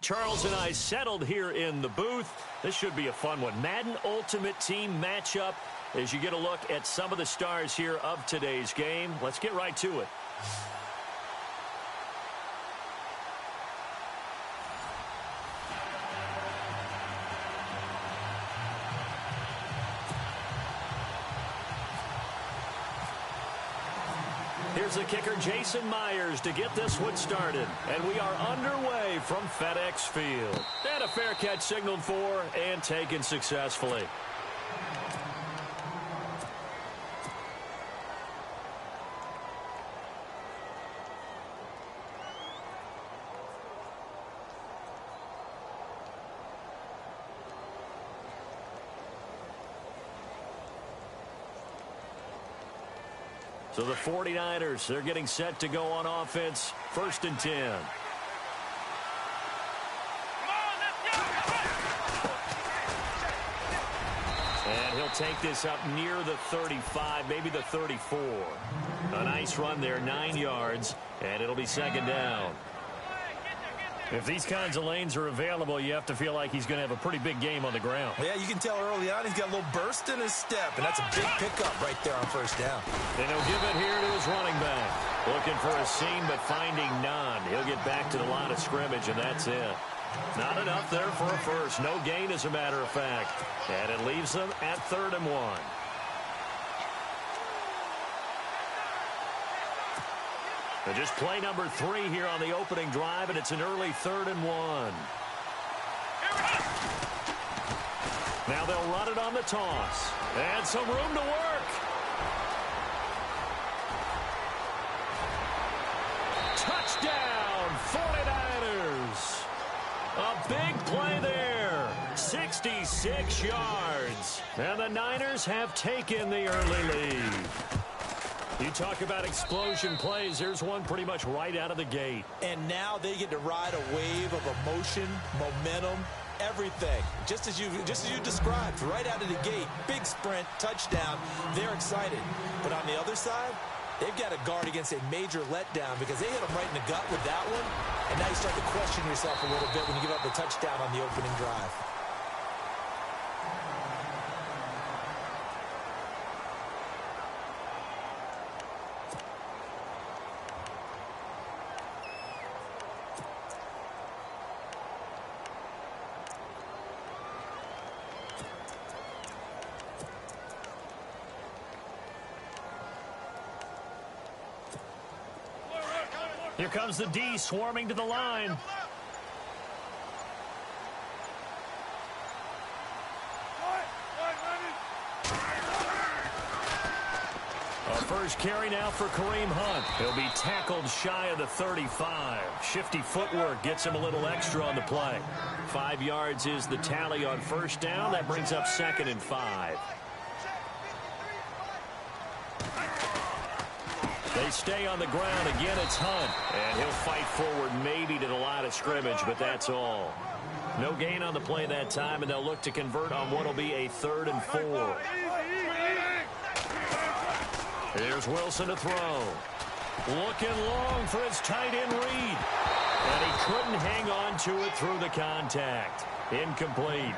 Charles and I settled here in the booth. This should be a fun one. Madden Ultimate Team matchup as you get a look at some of the stars here of today's game. Let's get right to it. Here's the kicker, Jason Myers, to get this one started. And we are underway from FedEx Field. And a fair catch signaled for and taken successfully. So the 49ers, they're getting set to go on offense. 1st and 10. And he'll take this up near the 35, maybe the 34. A nice run there, 9 yards, and it'll be 2nd down. If these kinds of lanes are available, you have to feel like he's going to have a pretty big game on the ground. Yeah, you can tell early on he's got a little burst in his step, and that's a big pickup right there on 1st down. And he'll give it here to his running back. Looking for a seam, but finding none. He'll get back to the line of scrimmage, and that's it. Not enough there for a first. No gain, as a matter of fact. And it leaves them at 3rd and 1. And just play number 3 here on the opening drive, and it's an early 3rd and 1. Now they'll run it on the toss. And some room to work. Touchdown, 49ers. A big play there. 66 yards. And the Niners have taken the early lead. You talk about explosion plays. There's one pretty much right out of the gate. And now they get to ride a wave of emotion, momentum, everything. Just as you described, right out of the gate, big sprint, touchdown. They're excited. But on the other side, they've got to guard against a major letdown because they hit them right in the gut with that one. And now you start to question yourself a little bit when you give up the touchdown on the opening drive. Here comes the D swarming to the line. A first carry now for Kareem Hunt. He'll be tackled shy of the 35. Shifty footwork gets him a little extra on the play. 5 yards is the tally on 1st down. That brings up 2nd and 5. They stay on the ground. Again, it's Hunt. And he'll fight forward maybe to the line of scrimmage, but that's all. No gain on the play that time, and they'll look to convert on what will be a 3rd and 4. Here's Wilson to throw. Looking long for his tight end Reed. And he couldn't hang on to it through the contact. Incomplete.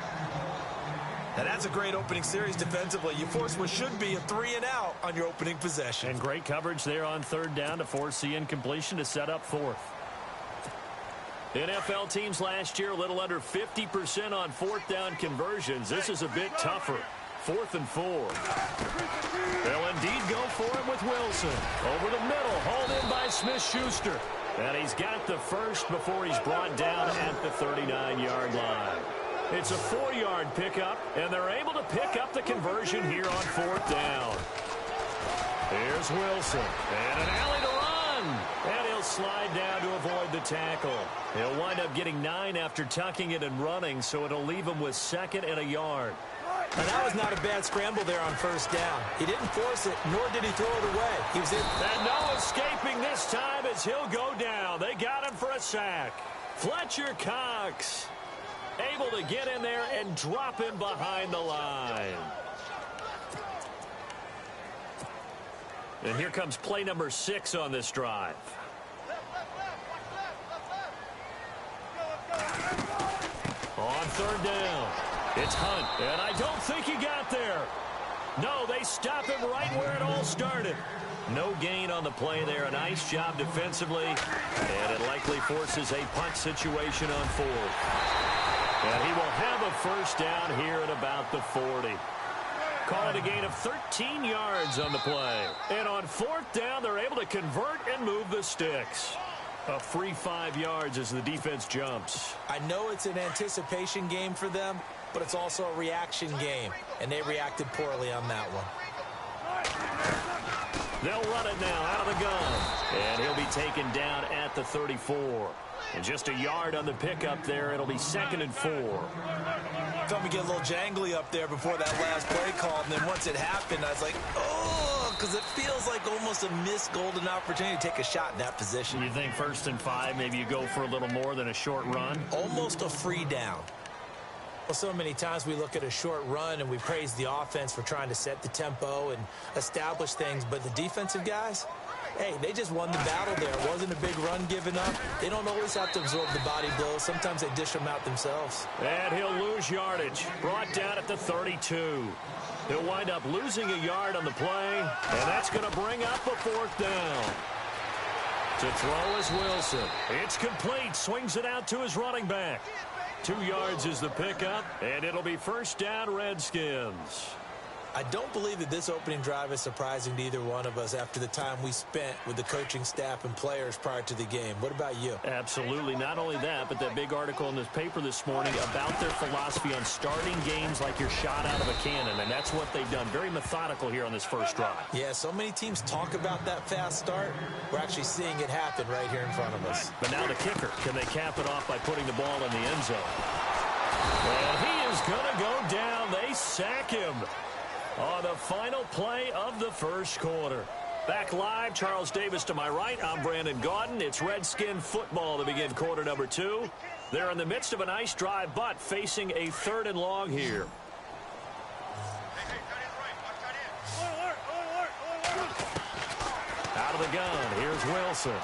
Now that's a great opening series defensively. You force what should be a 3-and-out on your opening possession. And great coverage there on 3rd down to force the incompletion to set up 4th. NFL teams last year a little under 50% on 4th down conversions. This is a bit tougher. 4th and 4. They'll indeed go for it with Wilson. Over the middle, hauled in by Smith-Schuster. And he's got the first before he's brought down at the 39-yard line. It's a 4-yard pickup, and they're able to pick up the conversion here on 4th down. Here's Wilson, and an alley to run. And he'll slide down to avoid the tackle. He'll wind up getting 9 after tucking it and running, so it'll leave him with 2nd and a yard. And that was not a bad scramble there on 1st down. He didn't force it, nor did he throw it away. He was in. And no escaping this time as he'll go down. They got him for a sack. Fletcher Cox able to get in there and drop him behind the line. And here comes play number 6 on this drive. third down. It's Hunt, and I don't think he got there. No, they stop him right where it all started. No gain on the play there. A nice job defensively, and it likely forces a punt situation on fourth. And he will have a first down here at about the 40. Call it a gain of 13 yards on the play. And on fourth down, they're able to convert and move the sticks. A free 5 yards as the defense jumps. I know it's an anticipation game for them, but it's also a reaction game, and they reacted poorly on that one. They'll run it now out of the gun, and he'll be taken down at the 34. And just a yard on the pickup there. It'll be 2nd and 4. Felt me get a little jangly up there before that last play call, and then once it happened, I was like, oh, because it feels like almost a missed golden opportunity to take a shot in that position. You think 1st and 5, maybe you go for a little more than a short run? Almost a free down. Well, so many times we look at a short run and we praise the offense for trying to set the tempo and establish things, but the defensive guys, hey, they just won the battle there. It wasn't a big run given up. They don't always have to absorb the body blows. Sometimes they dish them out themselves. And he'll lose yardage. Brought down at the 32. He'll wind up losing a yard on the play, and that's going to bring up a 4th down. To throw is Wilson. It's complete. Swings it out to his running back. 2 yards is the pickup, and it'll be first down, Redskins. I don't believe that this opening drive is surprising to either one of us after the time we spent with the coaching staff and players prior to the game. What about you? Absolutely. Not only that, but that big article in this paper this morning about their philosophy on starting games like you're shot out of a cannon, and that's what they've done. Very methodical here on this first drive. Yeah, so many teams talk about that fast start. We're actually seeing it happen right here in front of us. But now the kicker. Can they cap it off by putting the ball in the end zone? Well, he is going to go down. They sack him on the final play of the first quarter. Back live, Charles Davis to my right. I'm Brandon Gaudin. It's Redskin football to begin quarter number 2. They're in the midst of a nice drive, but facing a 3rd and long here. Out of the gun, here's Wilson.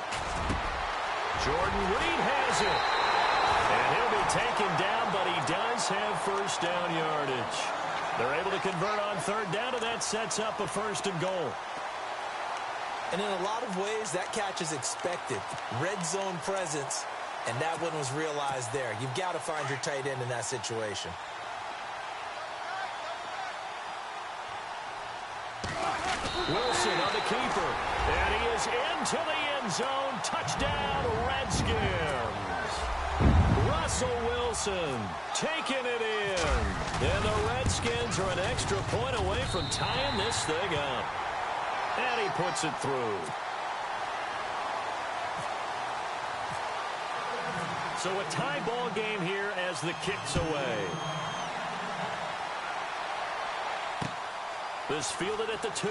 Jordan Reed has it. And he'll be taken down, but he does have first down yardage. They're able to convert on 3rd down, and that sets up a 1st and goal. And in a lot of ways, that catch is expected. Red zone presence, and that one was realized there. You've got to find your tight end in that situation. Wilson on the keeper, and he is into the end zone. Touchdown, Redskins. Russell Wilson taking it in. And the Redskins are an extra point away from tying this thing up. And he puts it through. So a tie ball game here as the kick's away. This fielded at the 2.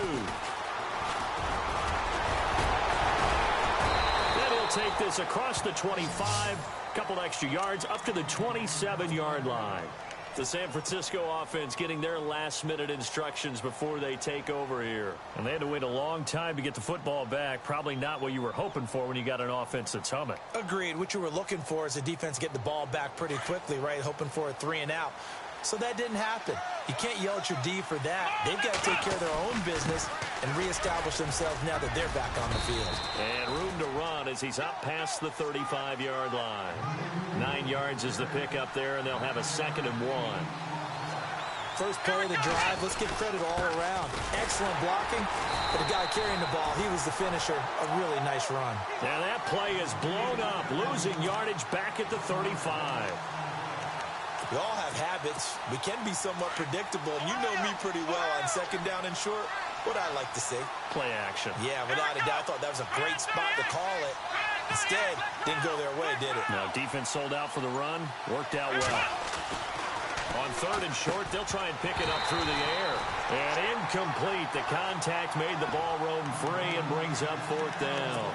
Then he'll take this across the 25. Couple extra yards up to the 27-yard line. The San Francisco offense getting their last-minute instructions before they take over here. And they had to wait a long time to get the football back. Probably not what you were hoping for when you got an offense that's humming. Agreed. What you were looking for is a defense get the ball back pretty quickly, right? Hoping for a 3 and out. So that didn't happen. You can't yell at your D for that. They've got to take care of their own business and reestablish themselves now that they're back on the field. And room to run as he's up past the 35-yard line. 9 yards is the pickup there, and they'll have a 2nd and 1. First play of the drive. Let's give credit all around. Excellent blocking. But the guy carrying the ball, he was the finisher. A really nice run. And that play is blown up, losing yardage back at the 35. We all have habits. We can be somewhat predictable. And you know me pretty well on 2nd down and short. What I like to say. Play action. Yeah, without a doubt. I thought that was a great spot to call it. Instead, didn't go their way, did it? No, defense sold out for the run. Worked out well. On 3rd and short, they'll try and pick it up through the air. And incomplete. The contact made the ball roam free and brings up 4th down.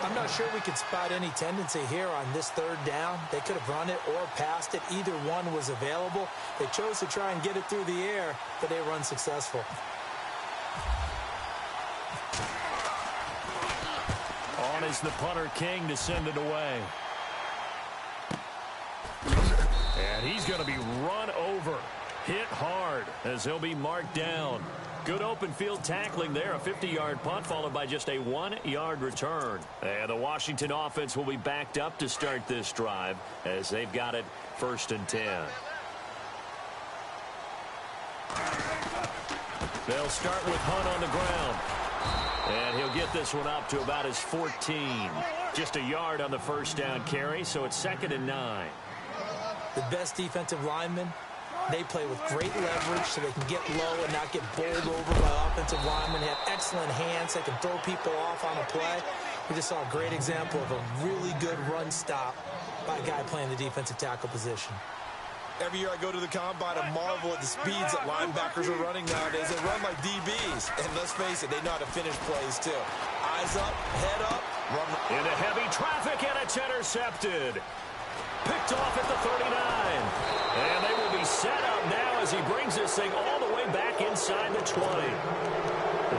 I'm not sure we could spot any tendency here on this 3rd down. They could have run it or passed it. Either one was available. They chose to try and get it through the air, but they were unsuccessful. On is the punter King to send it away. And And he's going to be run over. Hit hard as he'll be marked down. Good open field tackling there. A 50-yard punt followed by just a 1-yard return. And the Washington offense will be backed up to start this drive as they've got it 1st and 10. They'll start with Hunt on the ground. And he'll get this one up to about his 14. Just a yard on the first down carry, so it's 2nd and 9. The best defensive linemen, they play with great leverage so they can get low and not get bowled over by offensive linemen. They have excellent hands. They can throw people off on a play. We just saw a great example of a really good run stop by a guy playing the defensive tackle position. Every year I go to the combine and marvel at the speeds that linebackers are running nowadays. They run like DBs. And let's face it, they know how to finish plays too. Eyes up, head up, run. Into heavy traffic, and it's intercepted. Picked off at the 39. And they will be set up now as he brings this thing all the way back inside the 20.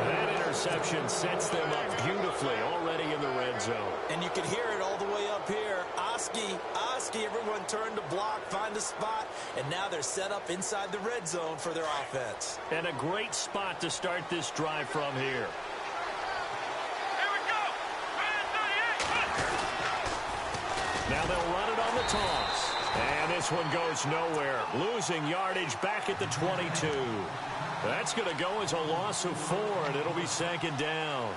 That interception sets them up beautifully already in the red zone. And you can hear it all the way up here. Oski, everyone turned to block, find a spot, and now they're set up inside the red zone for their offense. And a great spot to start this drive from here. Now they'll run it on the toss. And this one goes nowhere. Losing yardage back at the 22. That's going to go as a loss of 4, and it'll be 2nd down.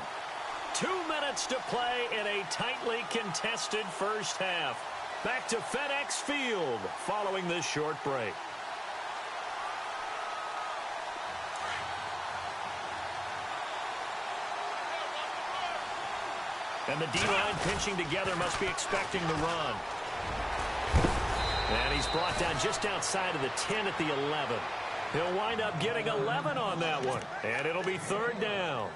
2 minutes to play in a tightly contested first half. Back to FedEx Field following this short break. And the D-line pinching together must be expecting the run. And he's brought down just outside of the 10 at the 11. He'll wind up getting 11 on that one. And it'll be 3rd down.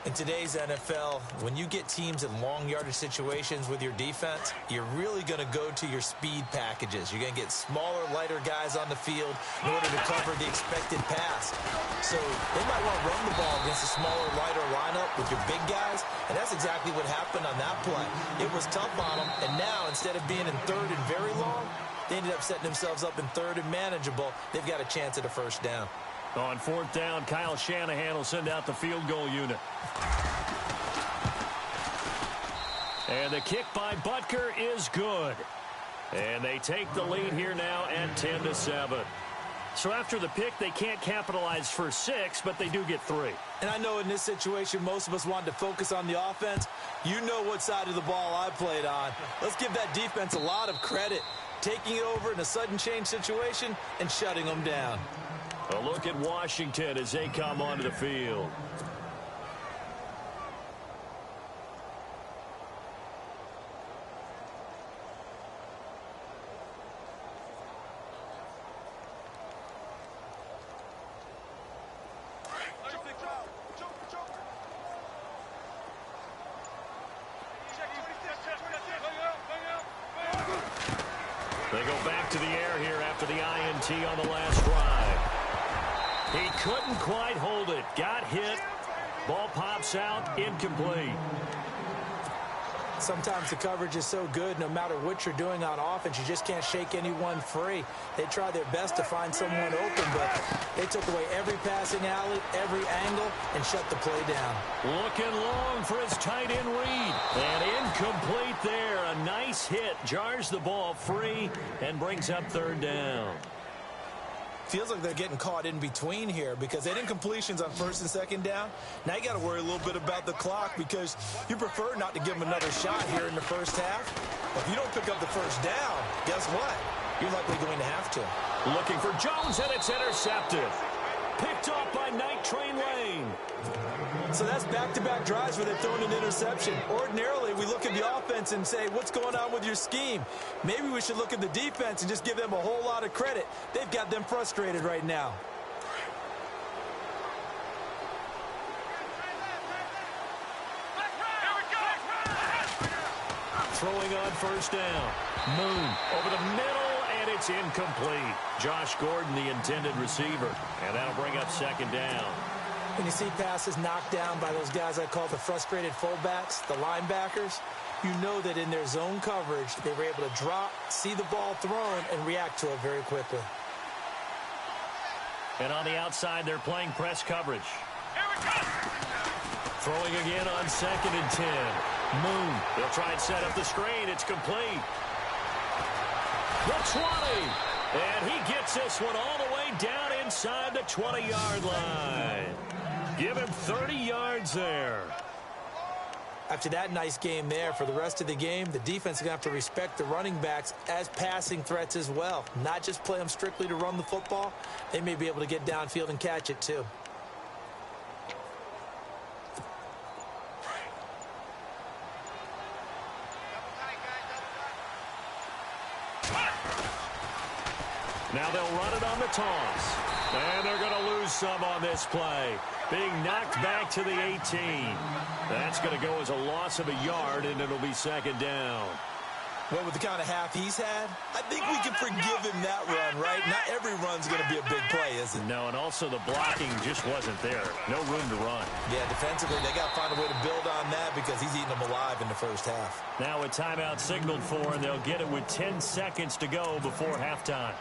In today's NFL, when you get teams in long yardage situations with your defense, you're really going to go to your speed packages. You're going to get smaller, lighter guys on the field in order to cover the expected pass. So they might want to run the ball against a smaller, lighter lineup with your big guys, and that's exactly what happened on that play. It was tough on them, and now instead of being in 3rd and very long, they ended up setting themselves up in 3rd and manageable. They've got a chance at a 1st down. On 4th down, Kyle Shanahan will send out the field goal unit. And the kick by Butker is good. And they take the lead here now at 10-7. So after the pick, they can't capitalize for 6, but they do get 3. And I know in this situation, most of us wanted to focus on the offense. You know what side of the ball I played on. Let's give that defense a lot of credit. Taking it over in a sudden change situation and shutting them down. A look at Washington as they come onto the field. They go back to the air here after the INT on the last drive. He couldn't quite hold it. Got hit. Ball pops out. Incomplete. Sometimes the coverage is so good, no matter what you're doing on offense, you just can't shake anyone free. They try their best to find someone open, but they took away every passing alley, every angle, and shut the play down. Looking long for his tight end read. And incomplete there. A nice hit. Jars the ball free and brings up 3rd down. Feels like they're getting caught in between here because they did incompletions on 1st and 2nd down. Now you got to worry a little bit about the clock because you prefer not to give them another shot here in the first half. But if you don't pick up the 1st down, guess what? You're likely going to have to. Looking for Jones, and it's intercepted. Picked off by Night Train Lane. So that's back-to-back drives where they've thrown an interception. Ordinarily, we look at the offense and say, what's going on with your scheme? Maybe we should look at the defense and just give them a whole lot of credit. They've got them frustrated right now. Throwing on 1st down. Moon over the middle, and it's incomplete. Josh Gordon, the intended receiver. And that'll bring up 2nd down. When you see passes knocked down by those guys I call the frustrated fullbacks, the linebackers, you know that in their zone coverage, they were able to drop, see the ball thrown, and react to it very quickly. And on the outside, they're playing press coverage. Throwing again on 2nd and 10. Moon. They'll try and set up the screen. It's complete. The 20. And he gets this one all the way down inside the 20-yard line. Give him 30 yards there. After that nice game there, for the rest of the game, the defense is going to have to respect the running backs as passing threats as well. Not just play them strictly to run the football. They may be able to get downfield and catch it too. Now they'll run it on the toss. And they're going to lose some on this play. Being knocked back to the 18. That's going to go as a loss of a yard, and it'll be 2nd down. Well, with the kind of half he's had, I think we can forgive him that run, right? Not every run's going to be a big play, is it? No, and also the blocking just wasn't there. No room to run. Yeah, defensively, they got to find a way to build on that because he's eating them alive in the first half. Now a timeout signaled for, and they'll get it with 10 seconds to go before halftime.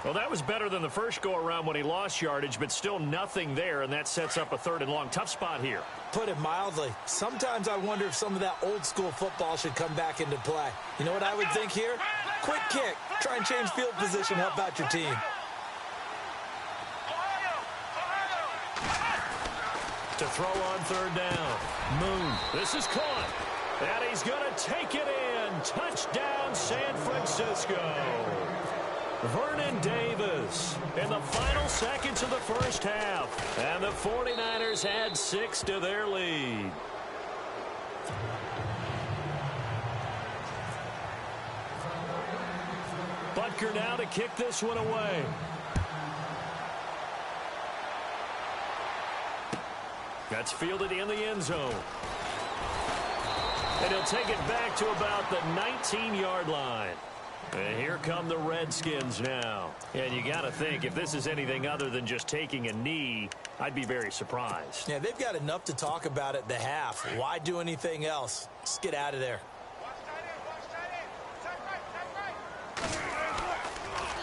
Well, that was better than the first go-around when he lost yardage, but still nothing there, and that sets up a 3rd and long. Tough spot here. Put it mildly. Sometimes I wonder if some of that old-school football should come back into play. You know what I would think here? Quick kick. Try and change field position. Help out your team. To throw on 3rd down. Moon. This is caught. And he's going to take it in. Touchdown, San Francisco. Vernon Davis in the final seconds of the first half. And the 49ers add 6 to their lead. Butker now to kick this one away. That's fielded in the end zone. And he'll take it back to about the 19-yard line. And here come the Redskins now. And you got to think, if this is anything other than just taking a knee, I'd be very surprised. Yeah, they've got enough to talk about at the half. Why do anything else? Just get out of there.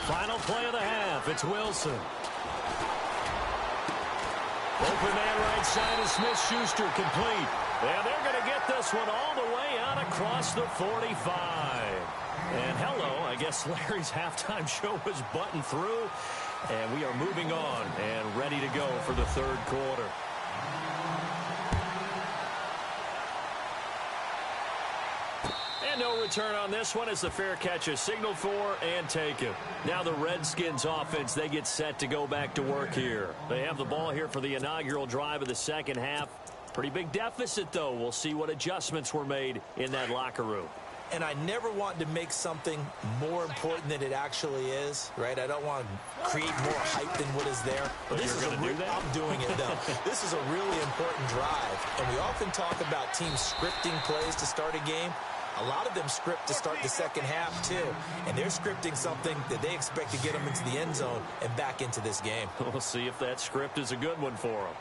Final play of the half. It's Wilson. Open man right side is Smith-Schuster, complete. And they're going to get this one all the way out across the 45. And hello, I guess Larry's halftime show was buttoned through. And we are moving on and ready to go for the 3rd quarter. And no return on this one as the fair catch is signaled for and taken. Now the Redskins offense, they get set to go back to work here. They have the ball here for the inaugural drive of the second half. Pretty big deficit, though. We'll see what adjustments were made in that locker room. And I never want to make something more important than it actually is, right? I don't want to create more hype than what is there. But this is going to do that? I'm doing it, though. This is a really important drive. And we often talk about teams scripting plays to start a game. A lot of them script to start the second half, too. And they're scripting something that they expect to get them into the end zone and back into this game. We'll see if that script is a good one for them.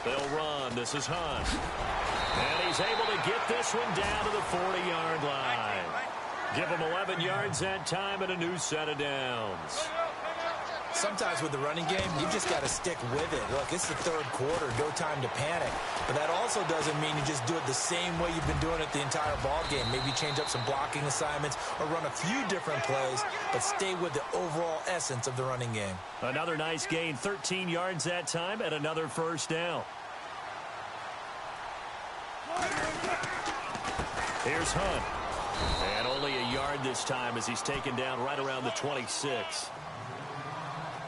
They'll run. This is Hunt. And he's able to get this one down to the 40-yard line. Give him 11 yards that time and a new set of downs. Sometimes with the running game, you just got to stick with it. Look, it's the 3rd quarter, no time to panic. But that also doesn't mean you just do it the same way you've been doing it the entire ball game. Maybe change up some blocking assignments or run a few different plays, but stay with the overall essence of the running game. Another nice gain, 13 yards that time and another first down. Here's Hunt. And only a yard this time as he's taken down right around the 26.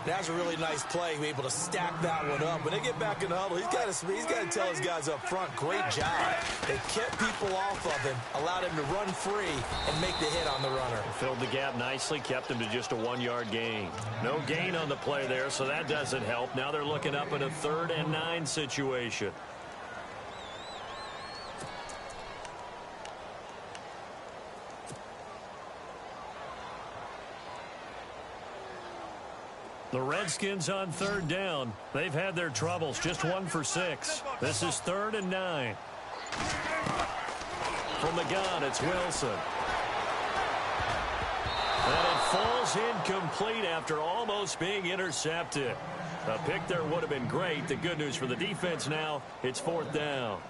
That was a really nice play, able to stack that one up. When they get back in the huddle, he's got to tell his guys up front, great job. They kept people off of him, allowed him to run free and make the hit on the runner. Filled the gap nicely, kept him to just a 1-yard gain. No gain on the play there, so that doesn't help. Now they're looking up at a 3rd and 9 situation. The Redskins on third down. They've had their troubles, just 1 for 6. This is 3rd and 9. From the gun, it's Wilson. And it falls incomplete after almost being intercepted. A pick there would have been great. The good news for the defense now, it's 4th down.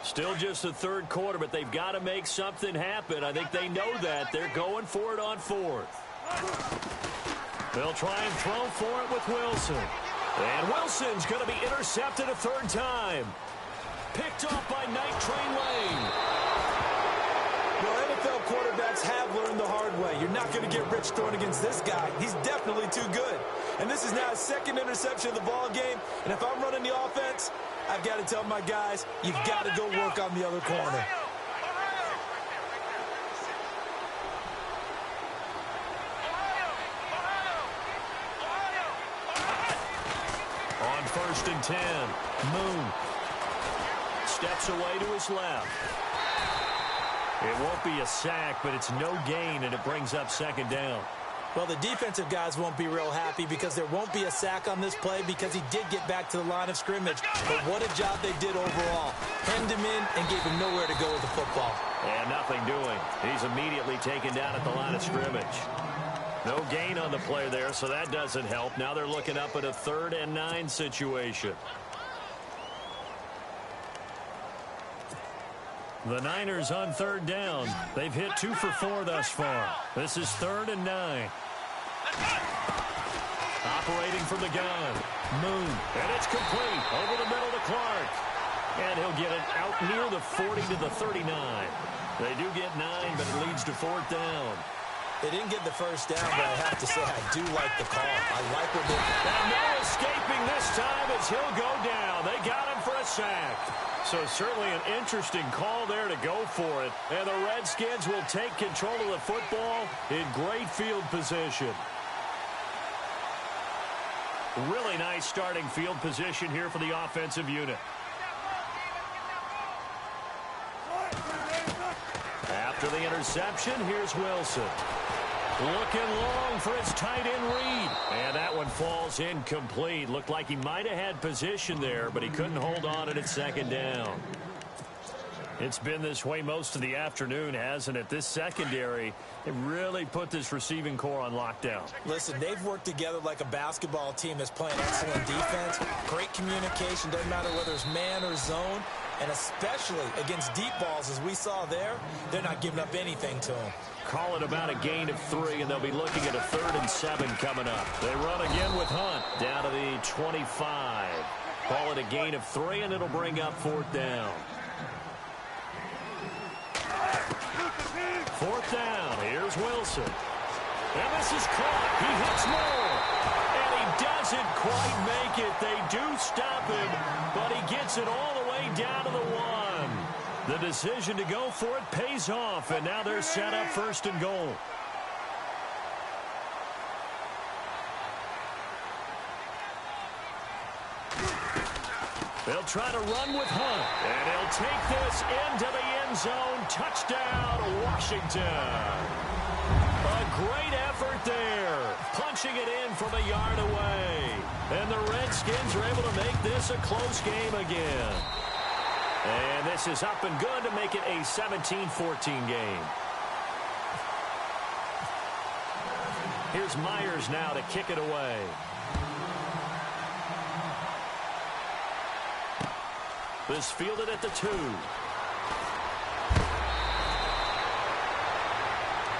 Still just the 3rd quarter, but they've got to make something happen. I think they know that. They're going for it on 4th. They'll try and throw for it with Wilson. And Wilson's going to be intercepted a 3rd time. Picked off by Night Train Lane. Well, NFL quarterbacks have learned the hard way. You're not going to get rich throwing against this guy. He's definitely too good. And this is now his 2nd interception of the ball game. And if I'm running the offense, I've got to tell my guys, you've got to go work on the other corner. On 1st and 10, Moon steps away to his left. It won't be a sack, but it's no gain, and it brings up 2nd down. Well, the defensive guys won't be real happy because there won't be a sack on this play because he did get back to the line of scrimmage. But what a job they did overall. Hemmed him in and gave him nowhere to go with the football. And nothing doing. He's immediately taken down at the line of scrimmage. No gain on the play there, so that doesn't help. Now they're looking up at a 3rd and 9 situation. The Niners on 3rd down. They've hit 2 for 4 thus far. This is 3rd and 9. Operating from the gun. Moon. And it's complete. Over the middle to Clark. And he'll get it out near the 40 to the 39. They do get 9, but it leads to 4th down. They didn't get the 1st down, but I have to say I do like the call. I like what they did. And no escaping this time as he'll go down. They got him for a sack. So certainly an interesting call there to go for it. And the Redskins will take control of the football in great field position. Really nice starting field position here for the offensive unit. After the interception, here's Wilson. Looking long for his tight end read. And that one falls incomplete. Looked like he might have had position there, but he couldn't hold on at 2nd down. It's been this way most of the afternoon, hasn't it? This secondary, it really put this receiving core on lockdown. Listen, they've worked together like a basketball team that's playing excellent defense. Great communication, doesn't matter whether it's man or zone. And especially against deep balls, as we saw there, they're not giving up anything to them. Call it about a gain of 3, and they'll be looking at a 3rd and 7 coming up. They run again with Hunt down to the 25. Call it a gain of 3, and it'll bring up 4th down. 4th down. Here's Wilson. And this is caught. He hits more. And he doesn't quite make it. They do stop him, but he gets it all the way down to the 1. The decision to go for it pays off, and now they're set up 1st and goal. They'll try to run with Hunt, and he'll take this into the end zone. Touchdown, Washington. A great effort there, punching it in from a yard away. And the Redskins are able to make this a close game again. And this is up and good to make it a 17-14 game. Here's Myers now to kick it away. This fielded at the 2.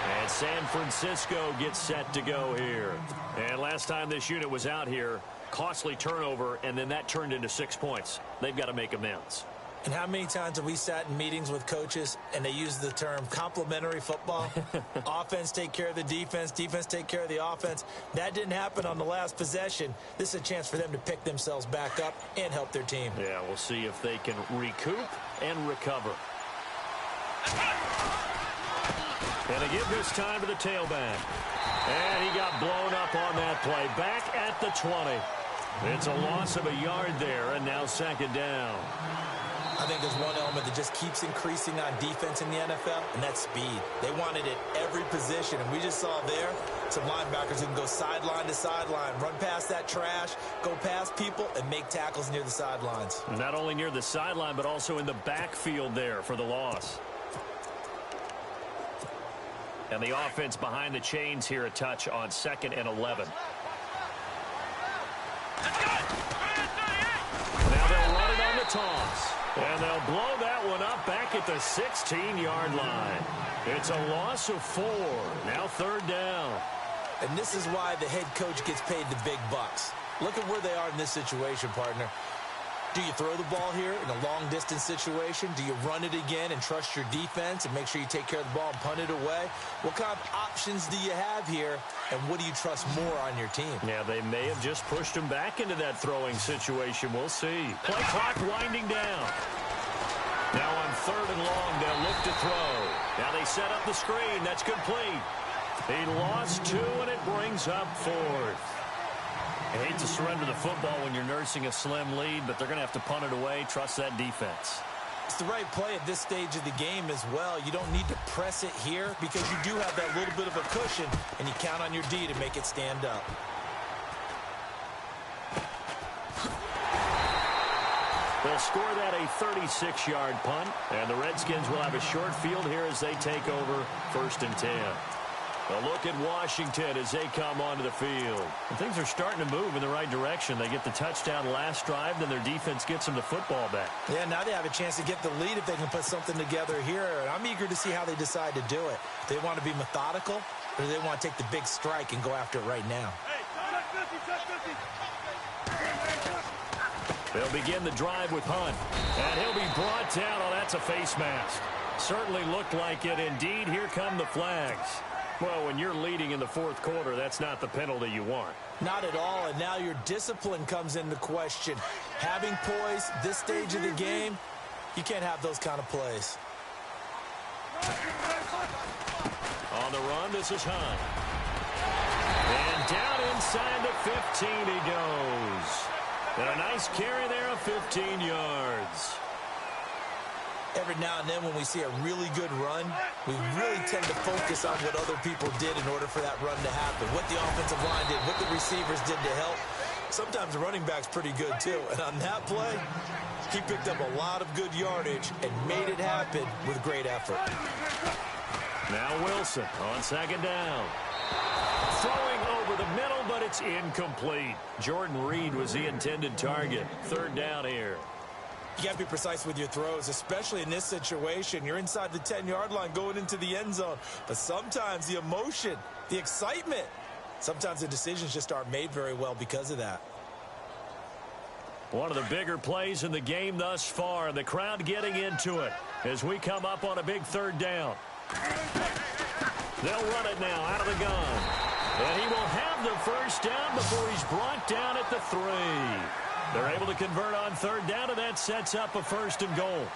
And San Francisco gets set to go here. And last time this unit was out here, costly turnover, and then that turned into 6 points. They've got to make amends. And how many times have we sat in meetings with coaches and they use the term complementary football? Offense take care of the defense, defense take care of the offense. That didn't happen on the last possession. This is a chance for them to pick themselves back up and help their team. Yeah, we'll see if they can recoup and recover. And they give this time to the tailback. And he got blown up on that play. Back at the 20. It's a loss of a yard there, and now second down. I think there's one element that just keeps increasing on defense in the NFL, and that's speed. They want it at every position, and we just saw there some linebackers who can go sideline to sideline, run past that trash, go past people, and make tackles near the sidelines. Not only near the sideline, but also in the backfield there for the loss. And the offense behind the chains here, a touch on 2nd and 11. Now they'll run it on the toss. And they'll blow that one up back at the 16-yard line. It's a loss of 4. Now 3rd down. And this is why the head coach gets paid the big bucks. Look at where they are in this situation, partner. Do you throw the ball here in a long-distance situation? Do you run it again and trust your defense and make sure you take care of the ball and punt it away? What kind of options do you have here, and what do you trust more on your team? Yeah, they may have just pushed him back into that throwing situation. We'll see. Play clock winding down. Now on 3rd and long, they'll look to throw. Now they set up the screen. That's complete. He lost 2, and it brings up 4th. I hate to surrender the football when you're nursing a slim lead, but they're going to have to punt it away. Trust that defense. It's the right play at this stage of the game as well. You don't need to press it here because you do have that little bit of a cushion, and you count on your D to make it stand up. They'll score that a 36-yard punt, and the Redskins will have a short field here as they take over 1st and 10. A look at Washington as they come onto the field. And things are starting to move in the right direction. They get the touchdown last drive, then their defense gets them the football back. Yeah, now they have a chance to get the lead if they can put something together here. And I'm eager to see how they decide to do it. Do they want to be methodical, or do they want to take the big strike and go after it right now? They'll begin the drive with Hunt. And he'll be brought down. Oh, that's a face mask. Certainly looked like it. Indeed, here come the flags. Well, when you're leading in the 4th quarter, that's not the penalty you want. Not at all, and now your discipline comes into question. Having poise, this stage of the game, you can't have those kind of plays. On the run, this is Hunt. And down inside the 15 he goes. And a nice carry there of 15 yards. Every now and then when we see a really good run, we really tend to focus on what other people did in order for that run to happen. What the offensive line did, what the receivers did to help. Sometimes the running back's pretty good too. And on that play, he picked up a lot of good yardage and made it happen with great effort. Now Wilson on 2nd down. Throwing over the middle, but it's incomplete. Jordan Reed was the intended target. 3rd down here. You got to be precise with your throws, especially in this situation. You're inside the 10-yard line going into the end zone. But sometimes the emotion, the excitement, sometimes the decisions just aren't made very well because of that. One of the bigger plays in the game thus far, and the crowd getting into it as we come up on a big 3rd down. They'll run it now out of the gun. And he will have the 1st down before he's brought down at the 3. They're able to convert on 3rd down, and that sets up a 1st and goal.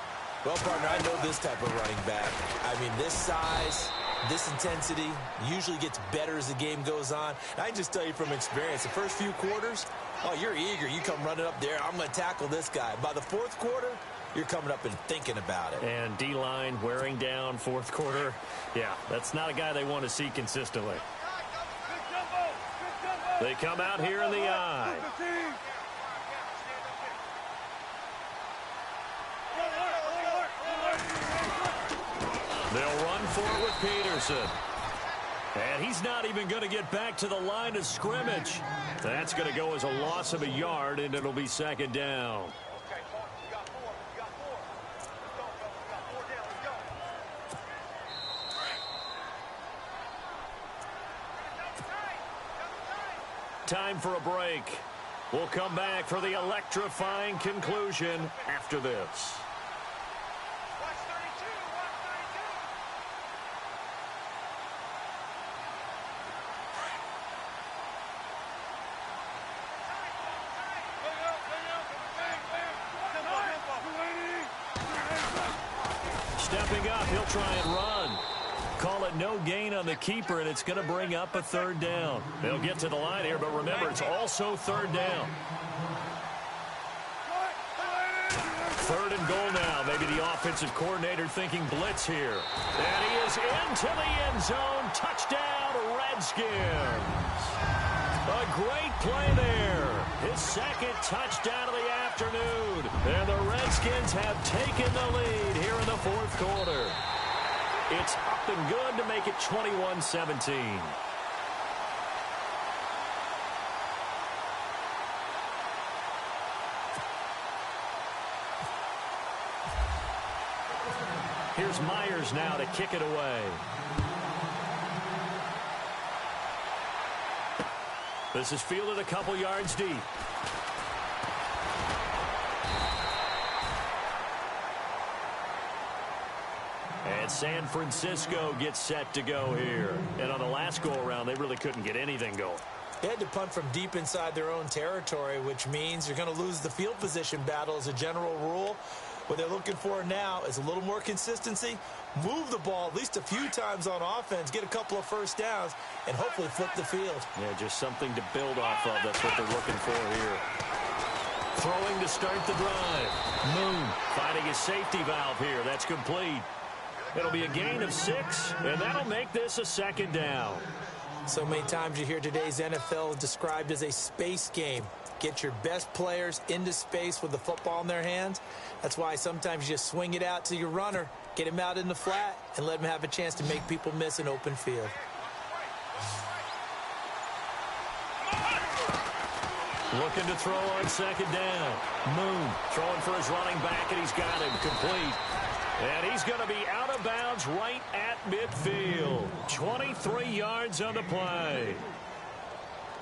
Well, partner, I know this type of running back. I mean, this size, this intensity usually gets better as the game goes on. And I can just tell you from experience, the first few quarters, oh, you're eager. You come running up there, I'm going to tackle this guy. By the 4th quarter, you're coming up and thinking about it. And D-line wearing down 4th quarter. Yeah, that's not a guy they want to see consistently. They come out here in the eye. They'll run for it with Peterson. And he's not even going to get back to the line of scrimmage. That's going to go as a loss of a yard, and it'll be 2nd down. Time for a break. We'll come back for the electrifying conclusion after this. Stepping up, he'll try and run. Call it no gain on the keeper, and it's going to bring up a third down. They'll get to the line here, but remember, it's also third down. Third and goal now. Maybe the offensive coordinator thinking blitz here. And he is into the end zone. Touchdown, Redskins. A great play there. His second touchdown of the afternoon. And the Redskins have taken the lead here in the fourth quarter. It's up and good to make it 21-17. Here's Myers now to kick it away. This is fielded a couple yards deep. And San Francisco gets set to go here. And on the last go-around, they really couldn't get anything going. They had to punt from deep inside their own territory, which means you're going to lose the field position battle as a general rule. What they're looking for now is a little more consistency, move the ball at least a few times on offense, get a couple of first downs, and hopefully flip the field. Yeah, just something to build off of. That's what they're looking for here. Throwing to start the drive. Moon finding his safety valve here. That's complete. It'll be a gain of 6, and that'll make this a second down. So many times you hear today's NFL described as a space game. Get your best players into space with the football in their hands. That's why sometimes you just swing it out to your runner, get him out in the flat, and let him have a chance to make people miss an open field. Looking to throw on second down. Moon throwing for his running back, and he's got him complete. And he's going to be out of bounds right at midfield. 23 yards on the play.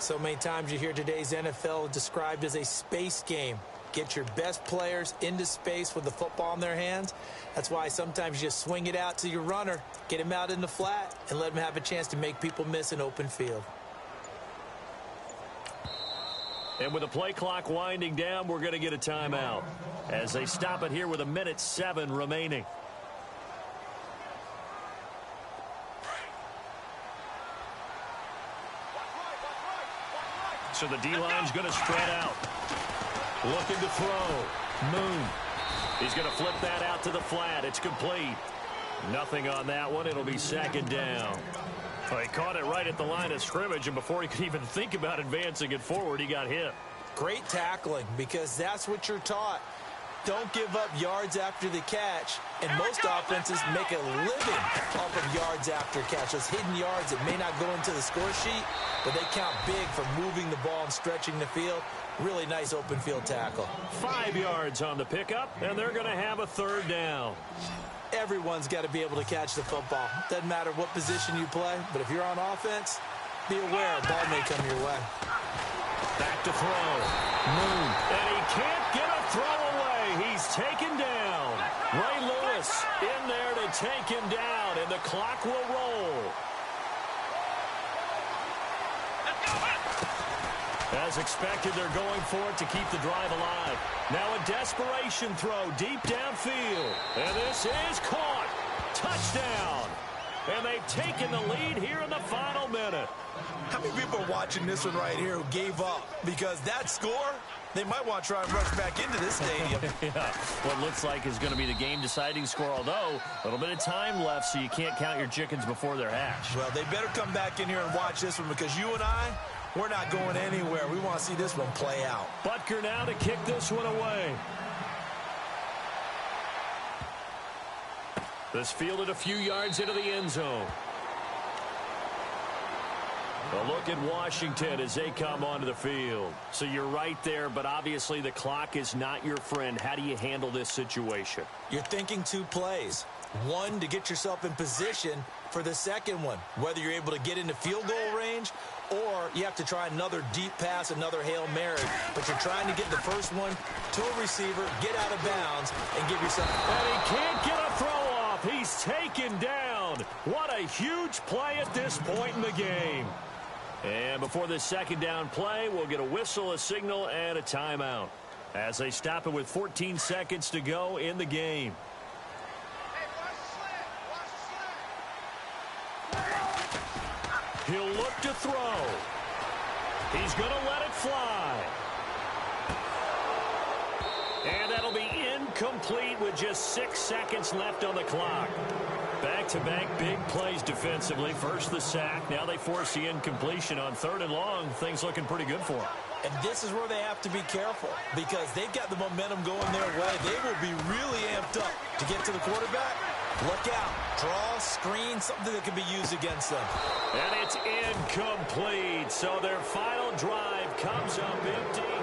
So many times you hear today's NFL described as a space game. Get your best players into space with the football in their hands. That's why sometimes you just swing it out to your runner, get him out in the flat, and let him have a chance to make people miss an open field. And with the play clock winding down, we're going to get a timeout as they stop it here with 1:07 remaining. So the D-line's going to spread out. Looking to throw. Moon. He's going to flip that out to the flat. It's complete. Nothing on that one. It'll be second down. Well, he caught it right at the line of scrimmage, and before he could even think about advancing it forward, he got hit. Great tackling, because that's what you're taught. Don't give up yards after the catch, and most offenses make a living off of yards after catch. Those hidden yards that may not go into the score sheet, but they count big for moving the ball and stretching the field. Really nice open field tackle. 5 yards on the pickup, and they're going to have a third down. Everyone's got to be able to catch the football. Doesn't matter what position you play, but if you're on offense, be aware a ball may come your way. Back to throw. Moon. And he can't get a throw away. He's taken down. Ray Lewis in there to take him down, and the clock will roll. As expected, they're going for it to keep the drive alive. Now a desperation throw deep downfield. And this is caught. Touchdown. And they've taken the lead here in the final minute. How many people are watching this one right here who gave up? Because that score, they might want to try and rush back into this stadium. Yeah, what looks like is going to be the game-deciding score, although a little bit of time left, so you can't count your chickens before they're hatched. Well, they better come back in here and watch this one, because you and I, we're not going anywhere. We want to see this one play out. Butker now to kick this one away. This fielded a few yards into the end zone. A look at Washington as they come onto the field. So you're right there, but obviously the clock is not your friend. How do you handle this situation? You're thinking 2 plays. One, to get yourself in position for the second one, whether you're able to get into field goal range or you have to try another deep pass, another Hail Mary. But you're trying to get the first one to a receiver, get out of bounds, and give yourself... And he can't get a throw off. He's taken down. What a huge play at this point in the game. And before this second down play, we'll get a whistle, a signal, and a timeout as they stop it with 14 seconds to go in the game. to throw. He's going to let it fly. And that'll be incomplete with just 6 seconds left on the clock. Back-to-back big plays defensively. First the sack. Now they force the incompletion on 3rd and long. Things looking pretty good for them. And this is where they have to be careful because they've got the momentum going their way. They will be really amped up to get to the quarterback. Look out. Draw, screen, something that can be used against them. And it's incomplete. So their final drive comes up empty.